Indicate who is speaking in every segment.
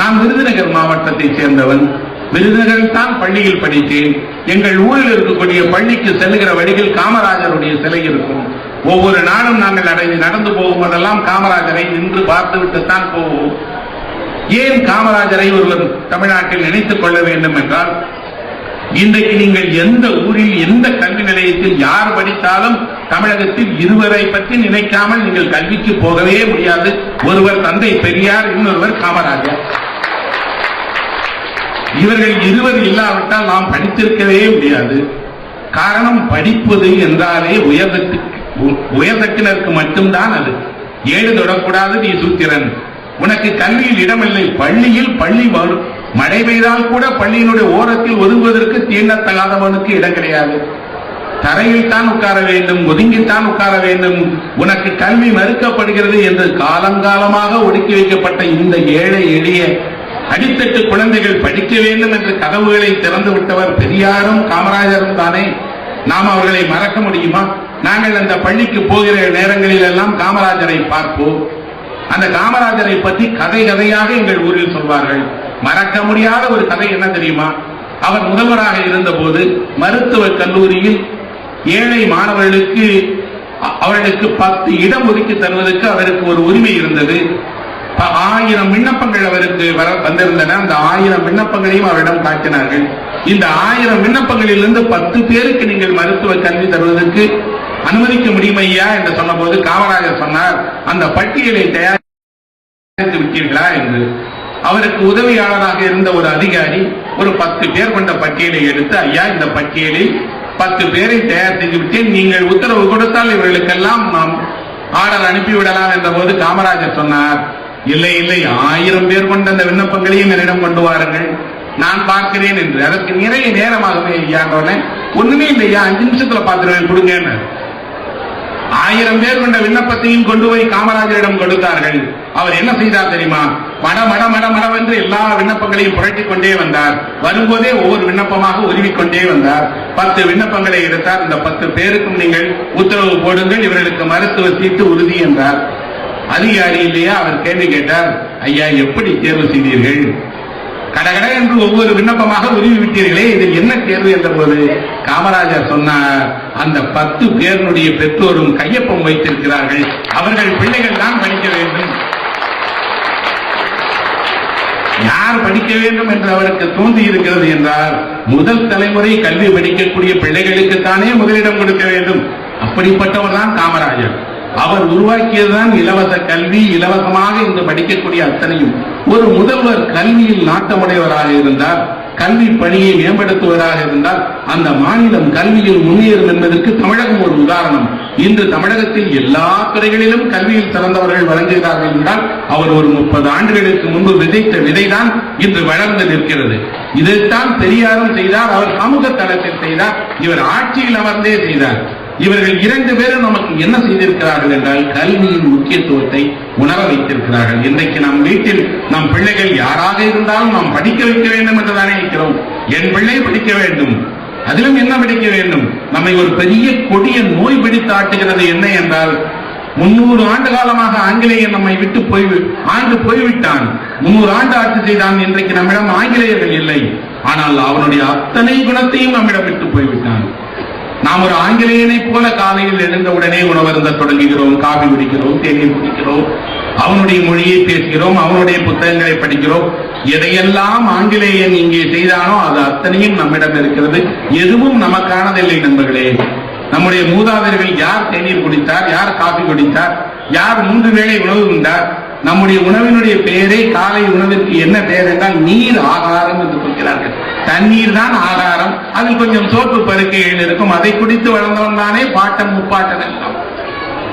Speaker 1: நான் விருதுநகர் மாவட்டத்தைச் சேர்ந்தவன். விருதுநகரில் தான் பள்ளியில் படித்தேன். எங்கள் ஊரில் இருக்கக்கூடிய பள்ளிக்கு செல்லுகிற வழியில் காமராஜருடைய சிலை இருக்கும். ஒவ்வொரு நாளும் நாங்கள் நடந்து போகும்போதெல்லாம் காமராஜரை நின்று பார்த்துவிட்டுத்தான் போவோம். ஏன் காமராஜரை ஒருவர் தமிழ்நாட்டில் நினைத்துக் கொள்ள வேண்டும் என்றால், இன்றைக்கு நீங்கள் எந்த ஊரில் எந்த கல்வி நிலையத்தில் யார் படித்தாலும் தமிழகத்தில் இருவரை பற்றி நினைக்காமல் நீங்கள் கல்விக்கு போகவே முடியாது. ஒருவர் தந்தை பெரியார், இன்னொருவர் காமராஜர். இவர்கள் இருவர் இல்லாவிட்டால் நாம் படித்திருக்கவே முடியாது. காரணம், படிப்பது என்றாலே உயர்தட்டினருக்கு மட்டும்தான். அது ஏடு தொடக்கூடாது, நீ சூத்திரன், உனக்கு கல்வியில் இடமில்லை. பள்ளியில் பள்ளி மழை பெய்தால் கூட பள்ளியினுடைய ஓரத்தில் ஒதுங்குவதற்கு தீண்டத்தகாதவனுக்கு இடம் கிடையாது. தரையில் தான் உட்கார வேண்டும், ஒதுங்கித்தான் உட்கார வேண்டும். உனக்கு கல்வி மறுக்கப்படுகிறது என்று காலங்காலமாக ஒடுக்கி வைக்கப்பட்ட இந்த ஏழை எளிய அடித்தட்டு குழந்தைகள் படிக்க வேண்டும் என்று கதவுகளை திறந்து விட்டவர் பெரியாரும் காமராஜரும் தானே. நாம் அவர்களை மறக்க முடியுமா? நாங்கள் அந்த பள்ளிக்கு போகிற நேரங்களில் எல்லாம் காமராஜரை பார்ப்போம். அந்த காமராஜரை பற்றி கதை கதையாக எங்கள் ஊரில் சொல்வார்கள். மறக்க முடியாத ஒரு கதை என்ன தெரியுமா? அவர் முதல்வராக இருந்த போது மருத்துவக் கல்லூரியில் ஏழை மாணவர்களுக்கு அவர்களுக்கு 10 இடம் ஒதுக்கி தருவதற்கு அவருக்கு ஒரு உரிமை இருந்தது. 1000 விண்ணப்பங்கள் அவருக்கு வந்திருந்தன. அந்த 1000 விண்ணப்பங்களையும் அவரிடம் காட்டினார்கள். இந்த 1000 விண்ணப்பங்களிலிருந்து 10 பேருக்கு நீங்கள் மருத்துவ கல்வி தருவதற்கு அனுமதிக்க முடியுமையா என்று சொன்ன போது காமராஜர் சொன்னார், அந்த பட்டியலை தயாரித்து விட்டீர்களா என்று. அவருக்கு உதவியாளராக இருந்த ஒரு அதிகாரி ஒரு 10 பேர் கொண்ட பட்டியலை எடுத்து, ஐயா, இந்த பட்டியலில் 10 பேரை தயார் செய்து விட்டேன், நீங்கள் உத்தரவு கொடுத்தால் இவர்களுக்கெல்லாம் நாம் ஆர்டர் அனுப்பிவிடலாம் என்ற போது காமராஜர் சொன்னார், இல்லை இல்லை, 1000 பேர் கொண்ட அந்த விண்ணப்பங்களையும் என்னிடம் கொண்டு வாருங்கள், நான் பார்க்கிறேன் என்று. அதற்கு நிறைய நேரமாகவே ஐயான்றோட ஒண்ணுமே இல்லையா, 5 நிமிஷத்துல பார்த்துருவேன், கொடுங்க. 1000 பேர் கொண்ட விண்ணப்பத்தையும் கொண்டு போய் காமராஜரிடம் கொடுத்தார்கள். அவர் என்ன செய்தார் தெரியுமா? மட மட மட மடவென்று எல்லா விண்ணப்பங்களையும் புரட்டிக் கொண்டே வந்தார். வரும்போதே ஒவ்வொரு விண்ணப்பமாக உருவிக்கொண்டே வந்தார். 10 விண்ணப்பங்களை எடுத்தார். இந்த 10 பேருக்கும் நீங்கள் உத்தரவு போடுங்கள், இவர்களுக்கு மருத்துவ சீட்டு உறுதி என்றார். அதிகாரி இல்லையா, அவர் கேள்வி கேட்டார், ஐயா, எப்படி தேர்வு செய்தீர்கள்? கடகட என்று ஒவ்வொரு விண்ணப்பமாக உருவி விட்டீர்களே, இது என்ன தேர்வு என்ற போது காமராஜர் சொன்னார், அந்த 10 பேருடைய பெற்றோரும் கையொப்பம் வைத்திருக்கிறார்கள், அவர்கள் பிள்ளைகள் தான் படிக்க வேண்டும். யார் படிக்க வேண்டும் என்று அவருக்கு தோன்றி இருக்கிறது என்றால், முதல் தலைமுறை கல்வி படிக்கக்கூடிய பிள்ளைகளுக்குத்தானே முதலிடம் கொடுக்க வேண்டும். அப்படிப்பட்டவர் தான் காமராஜர். அவர் உருவாக்கியதுதான் இலவச கல்வி. இலவசமாக இன்று படிக்கக்கூடிய அத்தனையும். ஒரு முதல்வர் கல்வியில் நாட்டமுடையவராக இருந்தார், கல்வி பணியை மேம்படுத்துவதாக இருந்தால் அந்த மாநிலம் கல்வியில் முன்னேறும் என்பதற்கு தமிழகம் ஒரு உதாரணம். இன்று தமிழகத்தில் எல்லா துறைகளிலும் கல்வியில் சிறந்தவர்கள் வழங்குகிறார்கள் என்றால் அவர் ஒரு 30 ஆண்டுகளுக்கு முன்பு விதைத்த விதைதான் இன்று வளர்ந்து நிற்கிறது. இதைத்தான் பெரியாரும் செய்தார், அவர் சமூக தளத்தில் செய்தார், இவர் ஆட்சியில் அமர்ந்தே செய்தார். இவர்கள் 2 பேரும் நமக்கு என்ன செய்திருக்கிறார்கள் என்றால் கல்வியின் முக்கியத்துவத்தை உணர வைத்திருக்கிறார்கள். இன்றைக்கு நம் வீட்டில் நம் பிள்ளைகள் யாராக இருந்தாலும் நாம் படிக்க வைக்க வேண்டும் என்று தானே இருக்கிறோம். என் பிள்ளை படிக்க வேண்டும், அதிலும் என்ன படிக்க வேண்டும்? நம்மை ஒரு பெரிய கொடிய நோய் பிடித்து ஆட்டுகிறது. என்ன என்றால் 300 ஆண்டு காலமாக ஆங்கிலேயன் நம்மை விட்டு போய்விட்டான். 300 ஆண்டு ஆட்சி செய்தான். இன்றைக்கு நம்மிடம் ஆங்கிலேயர்கள் இல்லை, ஆனால் அவனுடைய அத்தனை குணத்தையும் நம்மிடம் விட்டு போய்விட்டான். நாம் ஒரு ஆங்கிலேயனை போல காலையில் எழுந்தவுடனே உணவருந்த தொடங்குகிறோம், காபி குடிக்கிறோம், தேநீர் குடிக்கிறோம், அவனுடைய மொழியை பேசுகிறோம், அவனுடைய புத்தகங்களை படிக்கிறோம். எதையெல்லாம் ஆங்கிலேயன் இங்கே செய்தானோ அது அத்தனையும் நம்மிடம் இருக்கிறது. எதுவும் நமக்கானதில்லை நண்பர்களே. நம்முடைய மூதாதையர்கள் யார் தேநீர் குடித்தார், யார் காபி குடித்தார், யார் 3 வேளை உணவு உண்டார்? நம்முடைய உணவினுடைய பெயரை காலை உணவிற்கு என்ன பெயர் என்றால் நீர் ஆகாரம் என்று சொல்கிறார்கள். தண்ணீர் தான் ஆகாரம். அதில் கொஞ்சம் சோப்பு பருக்கைகள் இருக்கும், அதை குடித்து வளர்ந்தவன் தானே பாட்டன் முப்பாட்டன் எல்லாம்.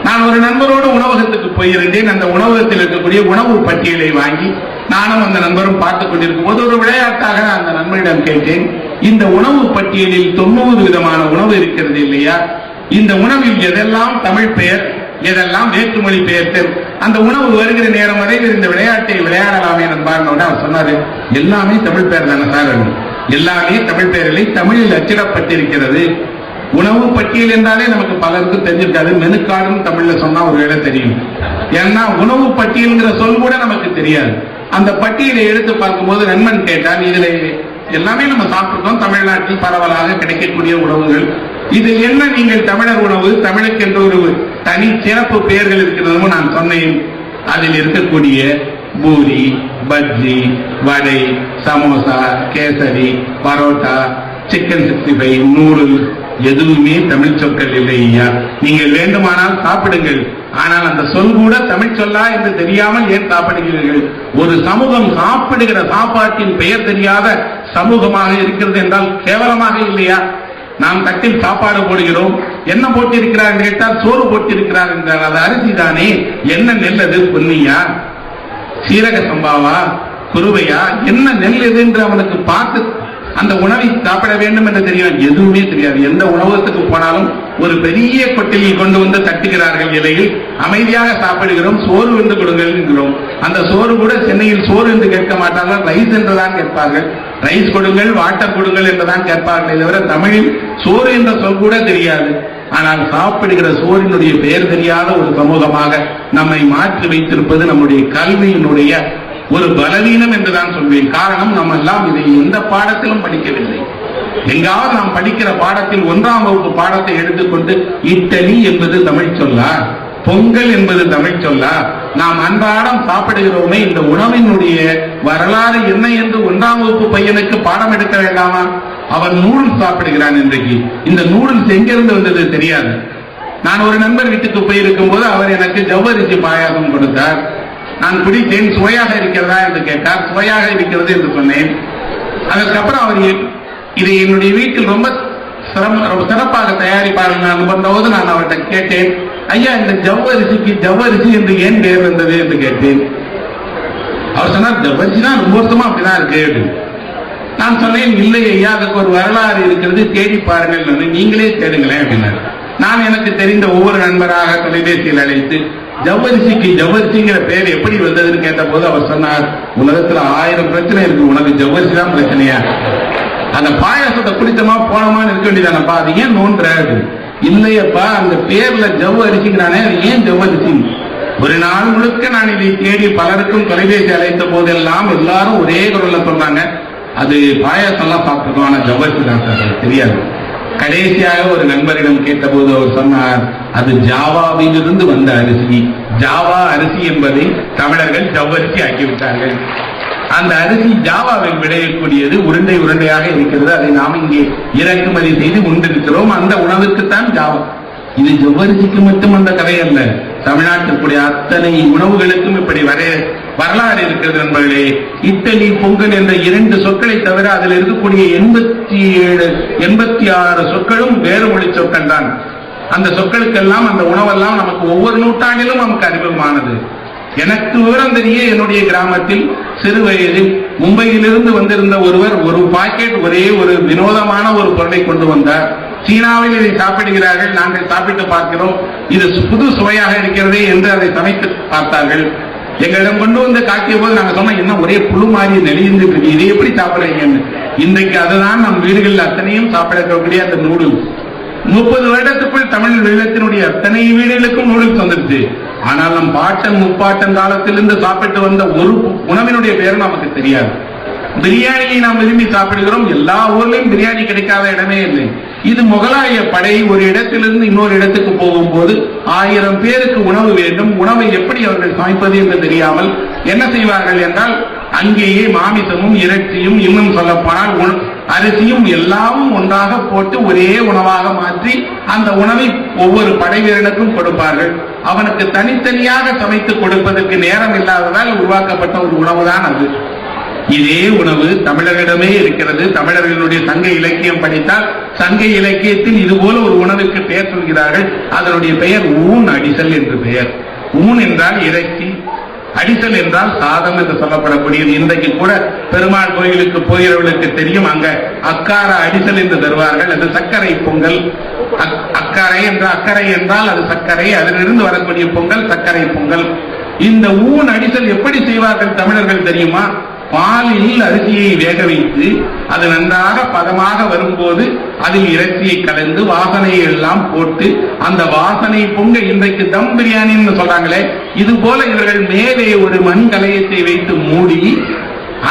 Speaker 1: நான் ஒரு நண்பரோடு உணவகத்துக்கு போயிருந்தேன். அந்த உணவகத்தில் இருக்கக்கூடிய உணவு பட்டியலை வாங்கி நானும் அந்த நண்பரும் பார்த்துக் கொண்டிருக்கும் போது ஒரு விளையாட்டாக அந்த நண்பரிடம் கேட்டேன், இந்த உணவு பட்டியலில் 90 விதமான உணவு இருக்கிறது இல்லையா, இந்த உணவில் எதெல்லாம் தமிழ் பெயர், எதெல்லாம் வேற்றுமொழி பெயர்? அந்த உணவு வருகிற நேரம் வரையில் இந்த விளையாட்டை விளையாடலாமே நண்பார்னோட அவர் சொன்னாரு, எல்லாமே தமிழ் பெயர் தானே சார், எல்லாமே தமிழ் பெயர்களை தமிழில் அச்சிடப்பட்டிருக்கிறது. உணவு பட்டியல் என்றாலே நமக்கு பலருக்கு தெரிஞ்சிருக்காது. மெனுக்கார்டுன்னு தமிழ்ல சொன்னா ஒரு வேளை தெரியும். ஏன்னா உணவு பட்டியல்ங்கிற சொல் கூட நமக்கு தெரியாது. அந்த பட்டியலை எடுத்து பார்க்கும்போது நண்பன் கேட்டான், இதுல எல்லாமே நம்ம சாப்பிட்டுருக்கோம், தமிழ்நாட்டில் பரவலாக கிடைக்கக்கூடிய உணவுகள், இது என்ன நீங்கள் தமிழர் உணவு, தமிழுக்கு என்று ஒரு தனி சிறப்பு பெயர்கள் இருக்கிறதும் நான் சொன்னேன். அதில் இருக்கக்கூடிய பூரி, பஜ்ஜி, வடை, சமோசா, கேசரி, பரோட்டா, சிக்கன் 65, நூடுல்ஸ் எதுவுமே தமிழ் சொற்கள் இல்லை ஐயா. நீங்கள் வேண்டுமானால் சாப்பிடுங்கள், ஆனால் அந்த சொல் கூட தமிழ் சொல்லா என்று தெரியாமல் ஏன் சாப்பிடுகிறீர்கள்? ஒரு சமூகம் சாப்பிடுகிற சாப்பாட்டின் பெயர் தெரியாத சமூகமாக இருக்கிறது என்றால் கேவலமாக இல்லையா? நாம் தட்டில் சாப்பாடு போடுகிறோம், என்ன போட்டிருக்கிறார் கேட்டால் சோறு போட்டிருக்கிறார் என்றார். அது அரிசி தானே, என்ன நெல் அது? பொன்னியா, சீரக சம்பாவா, குருவையா, என்ன நெல் எது என்று அவனுக்கு பார்த்து அந்த உணவை சாப்பிட வேண்டும் என்று தெரியும். எதுவுமே தெரியாது. எந்த உணவகத்துக்கு போனாலும் ஒரு பெரிய கொட்டிலில் கொண்டு வந்து தட்டுகிறார்கள், இலையில் அமைதியாக சாப்பிடுகிறோம். சோறு என்று கொடுங்கள் என்கிறோம். அந்த சோறு கூட சென்னையில் சோறு என்று கேட்க மாட்டார்கள், ரைஸ் என்றுதான் கேட்பார்கள். ரைஸ் கொடுங்கள், வாட்டர் கொடுங்கள் என்றுதான் கேட்பார்கள். தவிர தமிழில் சோறு என்ற சொல் கூட தெரியாது. ஆனால் சாப்பிடுகிற சோறினுடைய பெயர் தெரியாத ஒரு சமூகமாக நம்மை மாற்றி வைத்திருப்பது நம்முடைய கல்வியினுடைய ஒரு பலவீனம் என்றுதான் சொல்வேன். காரணம், நம்ம எல்லாம் இதை எந்த பாடத்திலும் படிக்கவில்லை. எங்காவது நாம் படிக்கிற பாடத்தில் 1ஆம் வகுப்பு பாடத்தை எடுத்துக்கொண்டு இட்டலி என்பது தமிழ் சொல்லா, பொங்கல் என்பது தமிழ் சொல்லா, நாம் அன்றாடம் சாப்பிடுகிறோமே இந்த உணவினுடைய வரலாறு என்ன என்று 1ஆம் வகுப்பு பையனுக்கு பாடம் எடுக்க வேண்டாமா? அவன் நூடுல்ஸ் சாப்பிடுகிறான். இன்றைக்கு இந்த நூடுல்ஸ் எங்கிருந்து வந்தது தெரியாது. நான் ஒரு நண்பர் வீட்டுக்கு போயிருக்கும் போது அவர் எனக்கு ஜவ்வரிசி பாயாசம் கொடுத்தார். நான் குடித்தேன். சுவையாக இருக்கிறதா என்று கேட்டார். சுவையாக இருக்கிறது என்று சொன்னேன். அதற்கப்புறம் அவர் இதை என்னுடைய வீட்டில் ரொம்ப சிறப்பாக தயாரிப்பார்கள் நான் வந்தபோது நான் அவர்கிட்ட கேட்டேன், ஐயா இந்த ஜவ்வரிசிக்கு ஜவ்வரிசி என்று ஏன் பெயர் வந்தது என்று கேட்டேன். அவர் சொன்னார், ஜவ்வரிசி தான் ரொம்ப வருஷமா அப்படிதான் இருக்கு. நான் சொன்னேன், இல்லை ஐயா அதுக்கு ஒரு வரலாறு இருக்கிறது, தேடி பாருங்கள், நீங்களே தேடுங்களேன் அப்படின்னாரு. நான் எனக்கு தெரிந்த ஒவ்வொரு நண்பராக தொலைபேசியில் அழைத்து ஜவ்வரிசிக்கு ஜவ்வரிசிங்கிற பெயர் எப்படி வந்ததுன்னு கேட்ட போது அவர் சொன்னார், உலகத்துல 1000 பிரச்சனை இருக்கு, உனக்கு ஜவ்வரிசி தான் பிரச்சனையா? அந்த பாயாசத்தை குடித்தமா போனமான்னு இருக்க வேண்டியதானப்பா, அது ஏன் நோன்றாரு? இல்லையப்பா, அந்த பேர்ல ஜவ் அரிசிங்கிறானே, அது ஏன் ஜவ்வரிசி? ஒரு நாள் முழுக்க நான் இதை தேடி பலருக்கும் தொலைபேசி அழைத்த போதெல்லாம் எல்லாரும் ஒரே குரல்ல சொன்னாங்க, அது பாயாசம் எல்லாம் சாப்பிட்டுருக்கோம், ஆனா ஜவ்வரிசி தான் தெரியாது. கடைசியாக ஒரு நண்பரிடம் கேட்டபோது அவர் சொன்னார், அது ஜாவாவிலிருந்து வந்த அரிசி. ஜாவா அரிசி என்பதை தமிழர்கள் ஜவ்வரிசி ஆக்கிவிட்டார்கள். அந்த அரிசி ஜாவாவில் விளையக்கூடியது, உருண்டை உருண்டையாக இருக்கிறது. அதை நாம் இங்கே இறக்குமதி செய்து கொண்டிருக்கிறோம். அந்த உணவுக்குத்தான் ஜாவா. இது ஜவ்வரிசிக்கு மட்டும் அந்த கதை அல்ல, தமிழ்நாட்டிற்குரிய அத்தனை உணவுகளுக்கும் இப்படி வரலாறு இருக்கிறது நண்பர்களே. இட்டலி, பொங்கல் என்ற 2 சொற்களை தவிர அதில் இருக்கக்கூடிய 87 86 சொற்களும் வேறு மொழி சொற்கள் தான். அந்த சொற்களுக்கெல்லாம் அந்த உணவெல்லாம் நமக்கு ஒவ்வொரு நூற்றாண்டிலும் நமக்கு அறிமுகமானது. எனக்கு விவரம் தெரிய என்னுடைய கிராமத்தில் சிறு வயதில் மும்பையிலிருந்து வந்திருந்த ஒருவர் ஒரு பாக்கெட் ஒரே ஒரு வினோதமான ஒரு பொருளை கொண்டு வந்தார். சீனாவில் இதை சாப்பிடுகிறார்கள், நாங்கள் சாப்பிட்டு பார்க்கிறோம், இது புது சுவையாக இருக்கிறதே என்று அதை சமைத்து பார்த்தார்கள். எங்களிடம் கொண்டு வந்து காட்டிய போது நாங்கள் சொன்னோம், என்ன ஒரே புழு மாதிரி நெளிந்து இதை எப்படி சாப்பிடுறீங்கன்னு. இன்றைக்கு அதுதான் நம் வீடுகளில் அத்தனையும் சாப்பிடக்கூடிய அந்த நூடுல்ஸ். 30 வருடத்துக்குள் தமிழ் வெள்ளத்தினுடைய அத்தனை வீடுகளுக்கும் நூடுல்ஸ் வந்துருச்சு. ஆனால் நம் பாட்டன் முப்பாட்டன் காலத்திலிருந்து சாப்பிட்டு வந்த ஒரு உணவினுடைய பேரும் நமக்கு தெரியாது. பிரியாணியை நாம் விரும்பி சாப்பிடுகிறோம். எல்லா ஊர்லயும் பிரியாணி கிடைக்காத இடமே இல்லை. இது முகலாய படை ஒரு இடத்திலிருந்து இன்னொரு இடத்துக்கு போகும்போது 1000 பேருக்கு உணவு வேண்டும். உணவை எப்படி அவர்கள் சமைப்பது என்று தெரியாமல் என்ன செய்வார்கள் என்றால், அங்கேயே மாமிசமும் இறைச்சியும் இன்னும் சொல்லப்போனால் அரிசியும் எல்லாமும் ஒன்றாக போட்டு ஒரே உணவாக மாற்றி அந்த உணவை ஒவ்வொரு படை வீரனுக்கும் கொடுப்பார்கள். அவனுக்கு தனித்தனியாக சமைத்து கொடுப்பதற்கு நேரம் இல்லாததால் உருவாக்கப்பட்ட ஒரு உணவுதான் அது. இதே உணவு தமிழர்களிடமே இருக்கிறது. தமிழர்களுடைய சங்க இலக்கியம் படித்தால் சங்க இலக்கியத்தில் இதுபோல ஒரு உணவுக்கு பெயர் சொல்கிறார்கள். அதனுடைய பெயர் ஊன் அடிசல் என்று பெயர். ஊன் என்றால் இறைச்சி, அடிசல் என்றால் சாதம் என்று சொல்லப்படக்கூடியது. இன்றைக்கு கூட பெருமாள் கோயிலுக்கு போகிறவர்களுக்கு தெரியும், அங்க அக்கார அடிசல் என்று தருவார்கள். அது சர்க்கரை பொங்கல். அக்கறை என்றால் அது சர்க்கரை, அதிலிருந்து வரக்கூடிய பொங்கல் சர்க்கரை பொங்கல். இந்த ஊன் அடிசல் எப்படி செய்வார்கள் தமிழர்கள் தெரியுமா? பாலில் அரிசியை வேக வைத்து அது நன்றாக பதமாக வரும்போது அதில் இறைச்சியை கலந்து வாசனையை எல்லாம் போட்டு அந்த வாசனை பொங்க இன்றைக்கு தம் பிரியாணின்னு சொல்றாங்களே, இது போல இவர்கள் மேலே ஒரு மண் கலயத்தை வைத்து மூடி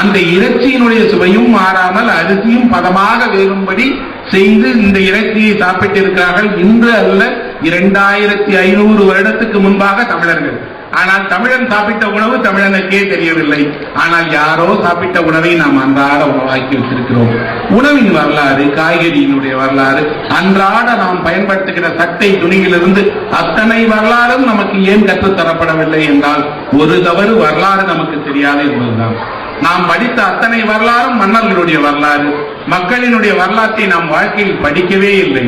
Speaker 1: அந்த இறைச்சியினுடைய சுவையும் மாறாமல் அரிசியும் பதமாக வேகும்படி செய்து இந்த இறைச்சியை சாப்பிட்டிருக்கிறார்கள். இன்று அல்ல, 2500 வருடத்துக்கு முன்பாக தமிழர்கள். ஆனால் தமிழன் சாப்பிட்ட உணவு தமிழனுக்கே தெரியவில்லை. ஆனால் யாரோ சாப்பிட்ட உணவை நாம் அன்றாட உணவாக்கி வச்சிருக்கிறோம். உணவின் வரலாறு, காய்கறியினுடைய வரலாறு, அன்றாட நாம் பயன்படுத்துகிற சட்டை துணியிலிருந்து அத்தனை வரலாறும் நமக்கு ஏன் கற்றுத்தரப்படவில்லை என்றால் ஒரு தவறு வரலாறு நமக்கு தெரியாது என்பதுதான். நாம் படித்த அத்தனை வரலாறும் மன்னர்களுடைய வரலாறு. மக்களினுடைய வரலாற்றை நாம் வாழ்க்கையில் படிக்கவே இல்லை.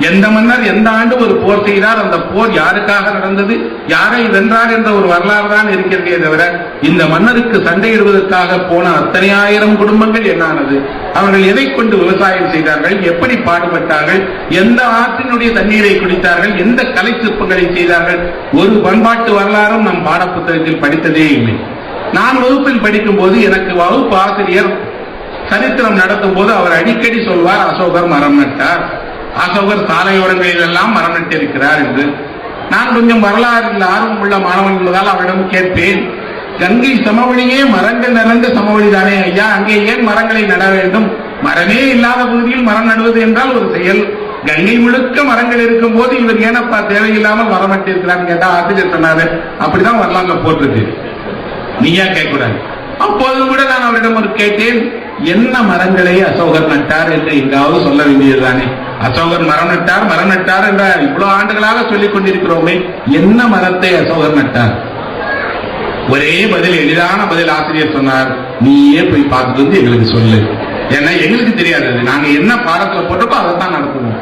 Speaker 1: எந்த மன்னர் எந்த ஆண்டு ஒரு போர் செய்தார், அந்த போர் யாருக்காக நடந்தது, யாரை வென்றார் என்ற ஒரு வரலாறு தான் இருக்கிறதே தவிர இந்த மன்னருக்கு சண்டையிடுவதற்காக போன அத்தனை ஆயிரம் குடும்பங்கள் என்னானது, அவர்கள் எதை கொண்டு விவசாயம் செய்தார்கள், எப்படி பாடுபட்டார்கள், எந்த ஆற்றினுடைய தண்ணீரை குடித்தார்கள், எந்த கலை சிற்பங்களை செய்தார்கள், ஒரு பண்பாட்டு வரலாறும் நம் பாடப்புத்தகத்தில் படித்ததே இல்லை. நான் வகுப்பில் படிக்கும் போது எனக்கு வகுப்பு ஆசிரியர் சரித்திரம் நடத்தும் போது அவர் அடிக்கடி சொல்வார், அசோகர் மரம் நட்டார், அசோகர் சாலையோரங்களில் எல்லாம் மரம் நட்டிருக்கிறார் என்று. நான் கொஞ்சம் வரலாறு ஆர்வம் உள்ள மாணவன் என்பதால் அவரிடம் கேட்பேன், கங்கை சமவெளியே மரங்கள் நிறைந்த சமவெளிதானே ஐயா, அங்கே ஏன் மரங்களை நட வேண்டும்? மரமே இல்லாத பகுதியில் மரம் நடுவது என்றால் ஒரு செயல். கங்கை முழுக்க மரங்கள் இருக்கும் போது இவர் ஏனப்பா தேவையில்லாமல் மரம் நட்டிருக்கிறார் கேட்டா ஆசிரியர் சொன்னாரு, அப்படிதான் வரலாங்க போட்டிருக்கு, நீயா கேட்கக்கூடாது. அப்போது கூட நான் அவரிடம் ஒரு கேட்டேன், என்ன மரங்களை அசோகர் நட்டார் என்று எங்காவது சொல்ல வேண்டியதுதானே? அசோகர் மரம் நட்டார் என்ற இவ்வளவு ஆண்டுகளாக சொல்லிக் கொண்டிருக்கிறோமே, என்ன மரத்தை அசோகர் நட்டார்? ஒரே பதில், எளிதான பதில். ஆசிரியர் சொன்னார், நீயே போய் பார்த்துட்டு வந்து எங்களுக்கு சொல்லு. ஏன்னா எங்களுக்கு தெரியாது, நாங்க என்ன பாடத்துல போட்டோமோ அதைத்தான் நடத்துவோம்.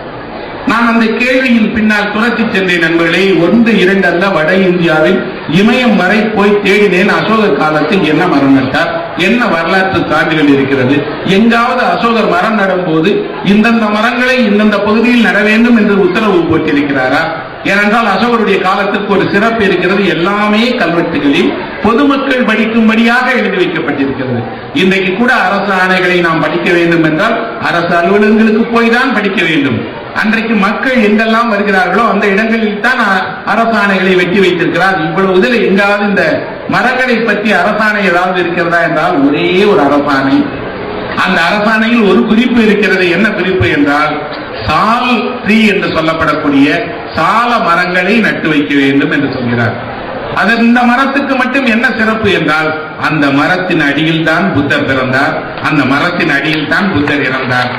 Speaker 1: நான் அந்த கேள்வியின் பின்னால் துரத்தி சென்றேன் நண்பர்களே. 1, 2 அல்ல, வட இந்தியாவில் இமயம் வரை போய் தேடினேன். அசோகர் காலத்தில் என்ன மரம் நட்டார், என்ன வரலாற்று சான்றுகள் இருக்கிறது, எங்காவது அசோகர் மரம் நடும் போது இந்தந்த மரங்களை இந்தந்த பகுதியில் நட வேண்டும் என்று உத்தரவு போட்டிருக்கிறாரா? ஏனென்றால் அசோகருடைய காலத்திற்கு ஒரு சிறப்பு இருக்கிறது. எல்லாமே கல்வெட்டுகளில் பொதுமக்கள் படிக்கும்படியாக எழுதி வைக்கப்பட்டிருக்கிறது. இன்றைக்கு கூட அரசு ஆணைகளை நாம் படிக்க வேண்டும் என்றால் அரசு அலுவலகங்களுக்கு போய் தான் படிக்க வேண்டும். அன்றைக்கு மக்கள் எங்கெல்லாம் வருகிறார்களோ அந்த இடங்களில் தான் அரசாணைகளை வெட்டி வைத்திருக்கிறார். இவ்வளவு இதில் எங்காவது இந்த மரங்களை பற்றி அரசாணை ஏதாவது இருக்கிறதா என்றால் ஒரே ஒரு அரசாணை. அந்த அரசாணையில் ஒரு குறிப்பு இருக்கிறது. என்ன குறிப்பு என்றால், சால் ட்ரீ என்று சொல்லப்படக்கூடிய சால மரங்களை நட்டு வைக்க வேண்டும் என்று சொல்கிறார். அது இந்த மரத்துக்கு மட்டும் என்ன சிறப்பு என்றால், அந்த மரத்தின் அடியில் தான் புத்தர் பிறந்தார், அந்த மரத்தின் அடியில் தான் புத்தர் இறந்தார்.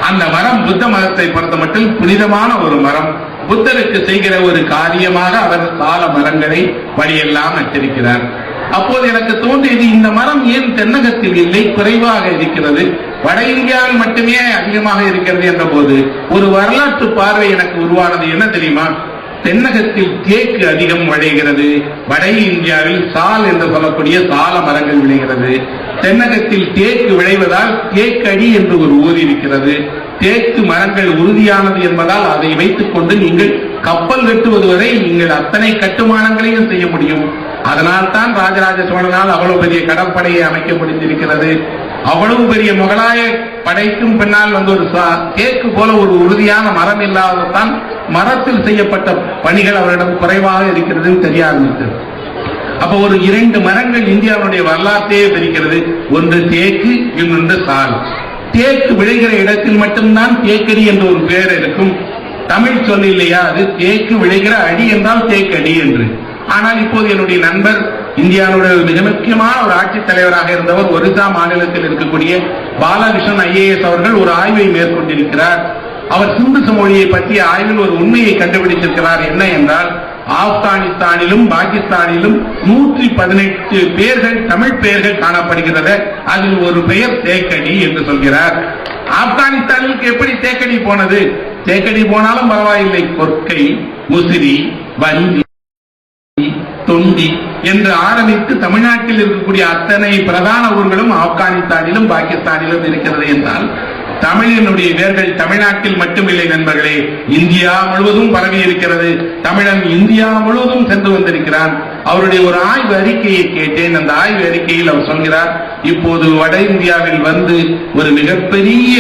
Speaker 1: அந்த மரம் புத்த மதத்தை பொறுத்த மட்டும் புனிதமான ஒரு மரம். புத்தருக்கு செய்கிற ஒரு காரியமாக அவர் சால மரங்களை வழியெல்லாம் நட்டிருக்கிறார். அப்போது எனக்கு தோன்றியது, இந்த மரம் ஏன் தென்னகத்தில் இல்லை, குறைவாக இருக்கிறது, வட இந்தியாவில் மட்டுமே அதிகமாக இருக்கிறது என்ற போது ஒரு வரலாற்று பார்வை எனக்கு உருவானது. என்ன தெரியுமா? தென்னகத்தில் தேக்கு அதிகம் விளைகிறது, வட இந்தியாவில் சால் என்று சொல்லக்கூடிய சால மரங்கள் விளைகிறது. தென்னகத்தில் தேக்கு விளைவதால் தேக்கடி என்று ஒரு ஊர் இருக்கிறது. தேக்கு மரங்கள் உறுதியானது என்பதால் அதை வைத்துக் கொண்டு நீங்கள் கப்பல் கட்டுவது வரை நீங்கள் அத்தனை கட்டுமானங்களையும் செய்ய முடியும். அதனால் தான் ராஜராஜ சோழனால் அவ்வளவு பெரிய கடற்படையை அமைக்க முடிந்திருக்கிறது. அவ்வளவு பெரிய முகலாய படைக்கும் பின்னால் வந்து ஒரு தேக்கு போல ஒரு உறுதியான மரம் இல்லாததான் மரத்தில் செய்யப்பட்ட பணிகள் அவரிடம் குறைவாக இருக்கிறது தெரிய ஆரம்பித்தது. அப்ப ஒரு 2 மரங்கள் இந்தியாவுடைய வரலாற்றையே பிரிக்கிறது. ஒன்று தேக்கு, இன்னொன்று சால். தேக்கு விளைகிற இடத்தில் மட்டும்தான் தேக்கடி என்ற ஒரு பெயர் இருக்கும். தமிழ் சொல் இல்லையா, அது தேக்கு விளைகிற அடி என்றால் தேக்கடி என்று. ஆனால் இப்போது என்னுடைய நண்பர், இந்தியாவுடைய மிக முக்கியமான ஒரு ஆட்சித் தலைவராக இருந்தவர், ஒரிசா மாநிலத்தில் இருக்கக்கூடிய பாலகிருஷ்ணன் IAS அவர்கள் ஒரு ஆய்வை மேற்கொண்டிருக்கிறார். அவர் சிந்து சமவெளியை பற்றிய ஆய்வில் ஒரு உண்மையை கண்டுபிடித்திருக்கிறார். என்ன என்றால், ஆப்கானிஸ்தானிலும் பாகிஸ்தானிலும் 118 பெயர்கள் தமிழ் பெயர்கள் காணப்படுகிறது. அதில் ஒரு பெயர் தேக்கடி என்று சொல்கிறார். ஆப்கானிஸ்தானிற்கு எப்படி தேக்கடி போனது? தேக்கடி போனாலும் பரவாயில்லை, கொற்கை, முசிறி, வஞ்சி, தொண்டி என்று ஆரம்பித்து தமிழ்நாட்டில் இருக்கக்கூடிய அத்தனை பிரதான ஊர்களும் ஆப்கானிஸ்தானிலும் பாகிஸ்தானிலும் இருக்கிறது என்றால், தமிழினுடைய வேர்கள் தமிழ்நாட்டில் மட்டுமில்லை நண்பர்களே, இந்தியா முழுவதும் பரவி இருக்கிறது. தமிழன் இந்தியா முழுவதும் சென்று வந்திருக்கிறான். அவருடைய ஒரு ஆய்வு அறிக்கையை கேட்டேன். அந்த ஆய்வு அறிக்கையில் அவர் சொல்கிறார், இப்போது வட இந்தியாவில் வந்து ஒரு மிகப்பெரிய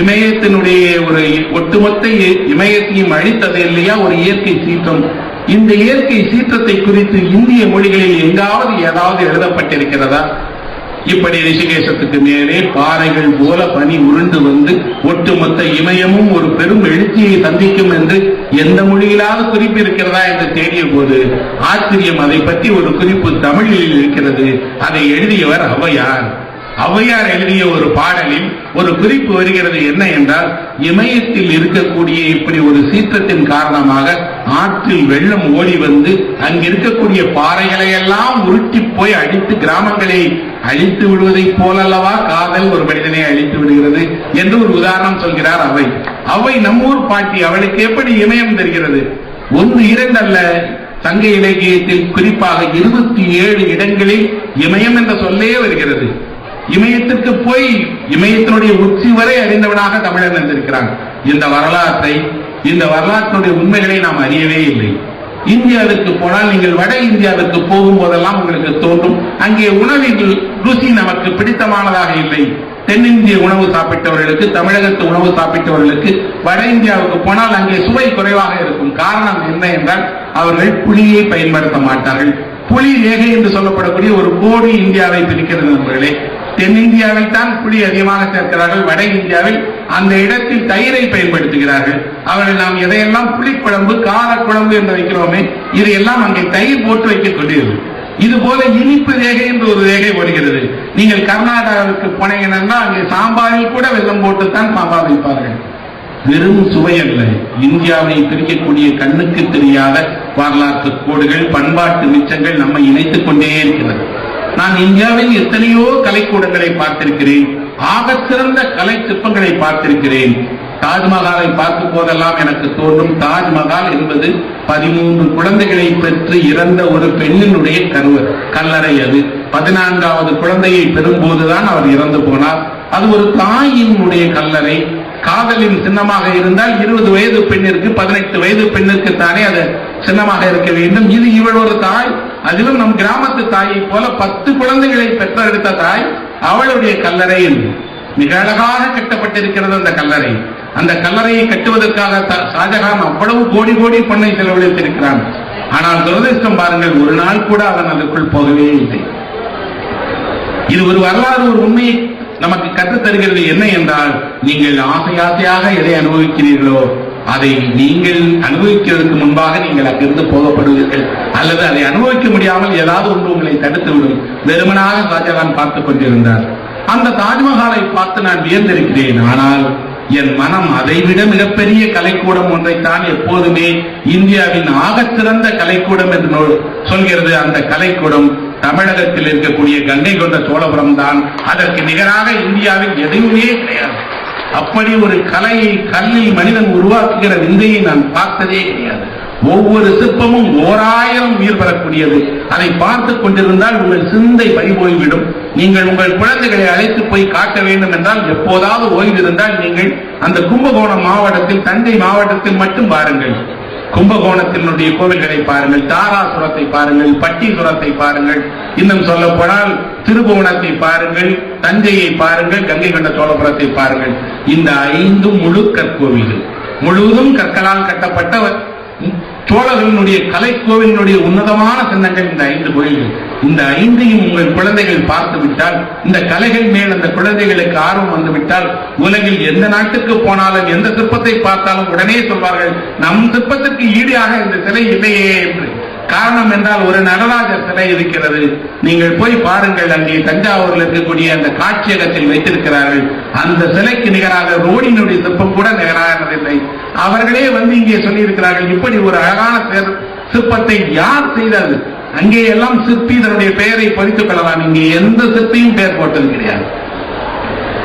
Speaker 1: இமயத்தினுடைய ஒரு ஒட்டுமொத்த இமயத்தையும் அழித்தது இல்லையா ஒரு இயற்கை சீற்றம். இந்த இயற்கை சீற்றத்தை குறித்து இந்திய மொழிகளில் எங்காவது ஏதாவது எழுதப்பட்டிருக்கிறதா? இப்படி ரிஷிகேசத்துக்கு மேலே பாறைகள் போல பனி உருண்டு வந்து ஒட்டுமொத்த இமயமும் ஒரு பெரும் எழுச்சியை சந்திக்கும் என்று எந்த மொழியிலாவது குறிப்பு இருக்கிறதா என்று தேடிய போது ஆச்சரியம், அதை பற்றி ஒரு குறிப்பு தமிழில் இருக்கிறது. அதை எழுதியவர் ஔவையார். ஔவையார் எழுதிய ஒரு பாடலில் ஒரு குறிப்பு வருகிறது. என்ன என்றால், இமயத்தில் இருக்கக்கூடிய இப்படி ஒரு சீற்றத்தின் காரணமாக ஆற்றில் வெள்ளம் ஓடி வந்து அங்கிருக்கக்கூடிய பாறைகளை எல்லாம் உருட்டி போய் அடித்து கிராமங்களை அழித்து விடுவதைப் போலல்லவா காதல் ஒரு மனிதனை அழித்து விடுகிறது என்று ஒரு உதாரணம் சொல்கிறார் அவை. அவை நம்மூர் பாட்டி, அவளுக்கு எப்படி இமயம் தெரிகிறது? 1 2 அல்ல, சங்க இலக்கியத்தில் குறிப்பாக 27 இடங்களில் இமயம் என்ற சொல்லே வருகிறது. இமயத்திற்கு போய் இமயத்தினுடைய உச்சி வரை அறிந்தவனாக தமிழன் இருந்திருக்கிறான். இந்த வரலாற்றுடைய உண்மைகளை நாம் அறியவே இல்லை. இந்தியாவிற்கு போனால், நீங்கள் வட இந்தியாவிற்கு போகும் போதெல்லாம் உங்களுக்கு தோன்றும், அங்கே உணவின் ருசி நமக்கு பிடித்தமானதாக இல்லை. தென்னிந்திய உணவு சாப்பிட்டவர்களுக்கு, தமிழகத்து உணவு சாப்பிட்டவர்களுக்கு வட இந்தியாவுக்கு போனால் அங்கே சுவை குறைவாக இருக்கும். காரணம் என்ன என்றால், அவர்கள் புளியை பயன்படுத்த மாட்டார்கள். புளி ரேகை என்று சொல்லப்படக்கூடிய ஒரு கோடி இந்தியாவை பிரிக்கிறது நண்பர்களே. தென்னிந்தியாவில் தான் புளி அதிகமாக சேர்க்கிறார்கள், வட இந்தியாவில் அந்த இடத்தில் தயிரை பயன்படுத்துகிறார்கள். அவர்கள் நாம் எதையெல்லாம் புளிக்குழம்பு காரக்குழம்பு என்று வைக்கிறோமே, இதையெல்லாம் அங்கே தயிர் போட்டு வைக்கக் கொண்டிருக்கிறது. இது போல இனிப்பு ரேகை என்று ஒரு ரேகை வருகிறது. நீங்கள் கர்நாடகாவுக்கு போனீங்கன்னா அங்கே சாம்பாரில் கூட வெல்லம் போட்டுத்தான் சாம்பார் வைப்பார்கள். வெறும் சுவை அல்ல, இந்தியாவை பிரிக்கக்கூடிய கண்ணுக்கு தெரியாத வரலாற்று கோடுகள், பண்பாட்டு மிச்சங்கள் நம்மை இணைத்துக் கொண்டே இருக்கிறது. நான் இந்தியாவில் எத்தனையோ கலைக்கூடங்களை பார்த்திருக்கிறேன், ஆகச்சிறந்த கலை சிற்பங்களை பார்த்திருக்கிறேன். தாஜ்மஹாலை பார்க்கும் போதெல்லாம் எனக்கு தோன்றும், தாஜ்மஹால் என்பது 13 குழந்தைகளை பெற்று இறந்த ஒரு பெண்ணினுடைய கல்லறை. அது 14வது குழந்தையை பெறும்போதுதான் அவர் இறந்து போனார். அது ஒரு தாயினுடைய கல்லறை. காதலின் சின்னமாக இருந்தால் 20 வயது பெண்ணிற்கு 18 வயது பெண்ணிற்கு தானே அது சின்னமாக இருக்க வேண்டும். இது இவள் ஒரு தாய், அதிலும் நம் கிராமத்து தாயை போல 10 குழந்தைகளை பெற்றெடுத்த தாய், அவளுடைய கல்லறை மிக அழகாக கட்டப்பட்டிருக்கிறது அந்த கல்லறை. அந்த கல்லறையை கட்டுவதற்காக ஷாஜகான் அவ்வளவு கோடி கோடி பொன்னை செலவழித்திருக்கிறான். ஆனால் துரதிர்ஷ்டம் பாருங்கள், ஒரு நாள் கூட அவன் அதற்குள் போகவே இல்லை. இது ஒரு வரலாறு, ஒரு உண்மையை நமக்கு கற்றுத் தருகிறது. என்ன என்றால், நீங்கள் ஆசையாக எதை அனுபவிக்கிறீர்களோ அதை நீங்கள் அனுபவிக்கிறதுக்கு முன்பாக நீங்கள் அங்கிருந்து போகப்படுவீர்கள், அல்லது அதை அனுபவிக்க முடியாமல் ஏதாவது ஒன்று உங்களை தடுத்துவிடும். வெறுமனாக ஷாஜகான் பார்த்துக் கொண்டிருந்தார். அந்த தாஜ்மஹாலை பார்த்து நான் வியந்திருக்கிறேன். ஆனால் என் மனம் அதைவிட மிகப்பெரிய கலைக்கூடம் ஒன்றைத்தான் எப்போதுமே இந்தியாவின் ஆகச்சிறந்த கலைக்கூடம் என்று சொல்கிறது. அந்த கலைக்கூடம் தமிழகத்தில் இருக்கக்கூடிய கங்கை கொண்ட சோழபுரம் தான். அதற்கு நிகராக இந்தியாவில் எதுவுமே கிடையாது. அப்படி ஒரு கலையை கல்லில் மனிதன் உருவாக்குகிற விந்தையை நான் பார்த்ததே கிடையாது. ஒவ்வொரு சிற்பமும் 1000 உயிர் பெறக்கூடியது. அதை பார்த்துக் கொண்டிருந்தால் உங்கள் சிந்தை பறிபோய்விடும். நீங்கள் உங்கள் குழந்தைகளை அழைத்து போய் காட்ட வேண்டும் என்றால், எப்போதாவது ஓய்வு இருந்தால் நீங்கள் அந்த கும்பகோணம் மாவட்டத்தில், தஞ்சை மாவட்டத்தில் மட்டும் பாருங்கள். கும்பகோணத்தினுடைய கோவில்களை பாருங்கள், தாராசுரத்தை பாருங்கள், பட்டீசுரத்தை பாருங்கள், இன்னும் சொல்ல போனால் திருபுவனத்தை பாருங்கள், தஞ்சையை பாருங்கள், கங்கை கொண்ட சோழபுரத்தை பாருங்கள். இந்த 5 முழு கற்கோவில்கள், முழுவதும் கற்களால் கட்டப்பட்ட சோழர்களுடைய கலைக்கோவிலினுடைய உன்னதமான சின்னங்கள் இந்த 5 கோயில்கள். இந்த 5ஐயும் உங்கள் குழந்தைகள் பார்த்து விட்டால், இந்த கலைகள் மேல் அந்த குழந்தைகளுக்கு ஆர்வம் வந்துவிட்டால், உலகில் எந்த நாட்டுக்கு போனாலும் எந்த சிற்பத்தை பார்த்தாலும் உடனே சொல்வார்கள், நம் சிற்பத்திற்கு ஈடாக இந்த சிலை இல்லையே என்று. காரணம் என்றால், ஒரு நடராஜர் சிலை இருக்கிறது, நீங்கள் போய் பாருங்கள். அங்கே தஞ்சாவூரில் இருக்கக்கூடிய அந்த காட்சியகத்தில் வைத்திருக்கிறார்கள். அந்த சிலைக்கு நிகராக ரோடினுடைய சிற்பம் கூட நிகரானதில்லை. அவர்களே வந்து இங்கே சொல்லி இருக்கிறார்கள், இப்படி ஒரு அழகான சிற்பத்தை யார் செய்தது? அங்கே எல்லாம் சிற்பி தன்னுடைய பெயரை பதித்துக் கொள்ளலாம். இங்கே எந்த சிற்பியும் பெயர் போட்டது கிடையாது.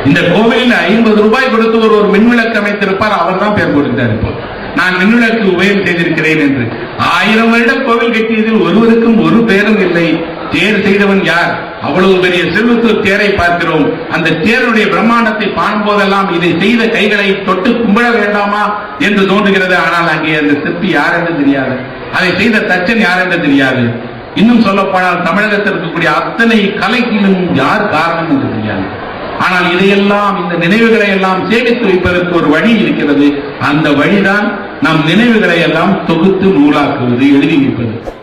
Speaker 1: இந்த கோவிலில் 50 ரூபாய் கொடுத்து ஒரு மின்விளக்கு அமைத்திருப்பார், அவர் தான் பெயர் போட்டுட்டார். இப்போ நான் மின்விளக்கு உபயோகம் செய்திருக்கிறேன் என்று 1000 வருட கோவில் கட்டியதில் ஒருவருக்கும் ஒரு பெயரும் இல்லை. தேர் செய்தவன் யார்? அவ்வளவு பெரிய செல்வத்தூர் தேரை பார்க்கிறோம். அந்த தேருடைய பிரம்மாண்டத்தை பார்க்கும் போதெல்லாம் இதை செய்த கைகளை தொட்டு கும்பிட வேண்டாமா என்று தோன்றுகிறது. ஆனால் அங்கே அந்த சிற்பி யார் என்று தெரியாது, அதை செய்த தச்சன் யார் என்று தெரியாது. இன்னும் சொல்ல போனால் தமிழகத்தில் இருக்கக்கூடிய அத்தனை கலைக்கிலும் யார் காரணம் என்று தெரியாது. ஆனால் இதையெல்லாம், இந்த நினைவுகளை எல்லாம் சேமித்து வைப்பதற்கு ஒரு வழி இருக்கிறது. அந்த வழிதான் நம் நினைவுகளை எல்லாம் தொகுத்து நூலாக்குவது, எழுதி வைப்பது.